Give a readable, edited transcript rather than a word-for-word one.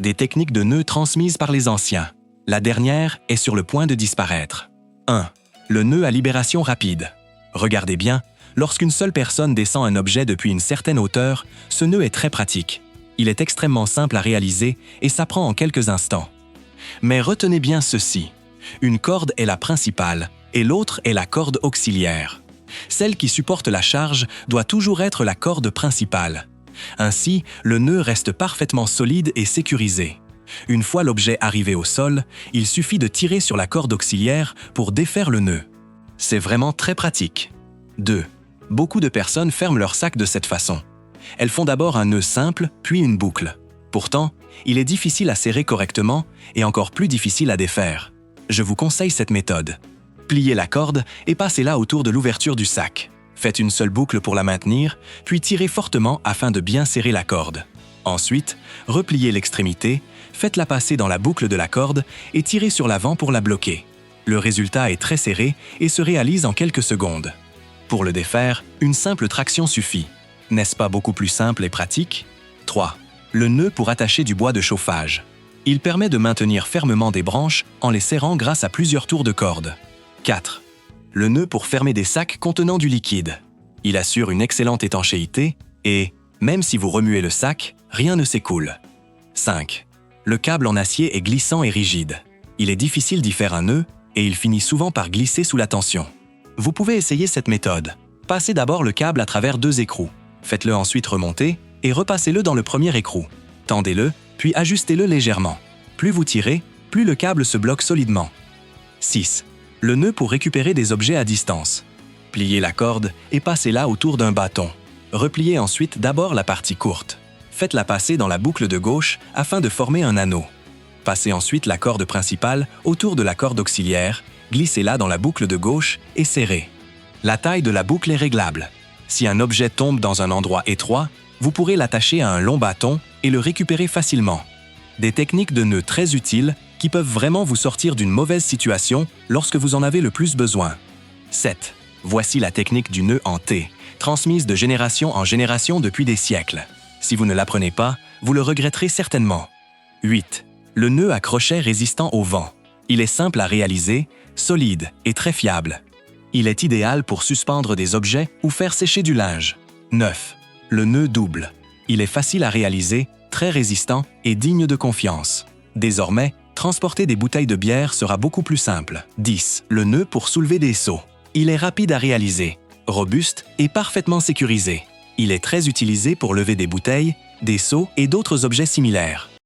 Des techniques de nœuds transmises par les anciens. La dernière est sur le point de disparaître. 1. Le nœud à libération rapide. Regardez bien, lorsqu'une seule personne descend un objet depuis une certaine hauteur, ce nœud est très pratique. Il est extrêmement simple à réaliser et s'apprend en quelques instants. Mais retenez bien ceci. Une corde est la principale et l'autre est la corde auxiliaire. Celle qui supporte la charge doit toujours être la corde principale. Ainsi, le nœud reste parfaitement solide et sécurisé. Une fois l'objet arrivé au sol, il suffit de tirer sur la corde auxiliaire pour défaire le nœud. C'est vraiment très pratique. 2. Beaucoup de personnes ferment leur sac de cette façon. Elles font d'abord un nœud simple, puis une boucle. Pourtant, il est difficile à serrer correctement et encore plus difficile à défaire. Je vous conseille cette méthode. Pliez la corde et passez-la autour de l'ouverture du sac. Faites une seule boucle pour la maintenir, puis tirez fortement afin de bien serrer la corde. Ensuite, repliez l'extrémité, faites-la passer dans la boucle de la corde et tirez sur l'avant pour la bloquer. Le résultat est très serré et se réalise en quelques secondes. Pour le défaire, une simple traction suffit. N'est-ce pas beaucoup plus simple et pratique? 3. Le nœud pour attacher du bois de chauffage. Il permet de maintenir fermement des branches en les serrant grâce à plusieurs tours de corde. 4. Le nœud pour fermer des sacs contenant du liquide. Il assure une excellente étanchéité et, même si vous remuez le sac, rien ne s'écoule. 5. Le câble en acier est glissant et rigide. Il est difficile d'y faire un nœud et il finit souvent par glisser sous la tension. Vous pouvez essayer cette méthode. Passez d'abord le câble à travers 2 écrous. Faites-le ensuite remonter et repassez-le dans le premier écrou. Tendez-le, puis ajustez-le légèrement. Plus vous tirez, plus le câble se bloque solidement. 6. Le nœud pour récupérer des objets à distance. Pliez la corde et passez-la autour d'un bâton. Repliez ensuite d'abord la partie courte. Faites-la passer dans la boucle de gauche afin de former un anneau. Passez ensuite la corde principale autour de la corde auxiliaire, glissez-la dans la boucle de gauche et serrez. La taille de la boucle est réglable. Si un objet tombe dans un endroit étroit, vous pourrez l'attacher à un long bâton et le récupérer facilement. Des techniques de nœuds très utiles qui peuvent vraiment vous sortir d'une mauvaise situation lorsque vous en avez le plus besoin. 7. Voici la technique du nœud en T, transmise de génération en génération depuis des siècles. Si vous ne l'apprenez pas, vous le regretterez certainement. 8. Le nœud à crochet résistant au vent. Il est simple à réaliser, solide et très fiable. Il est idéal pour suspendre des objets ou faire sécher du linge. 9. Le nœud double. Il est facile à réaliser, très résistant et digne de confiance. Désormais, transporter des bouteilles de bière sera beaucoup plus simple. 10. Le nœud pour soulever des seaux. Il est rapide à réaliser, robuste et parfaitement sécurisé. Il est très utilisé pour lever des bouteilles, des seaux et d'autres objets similaires.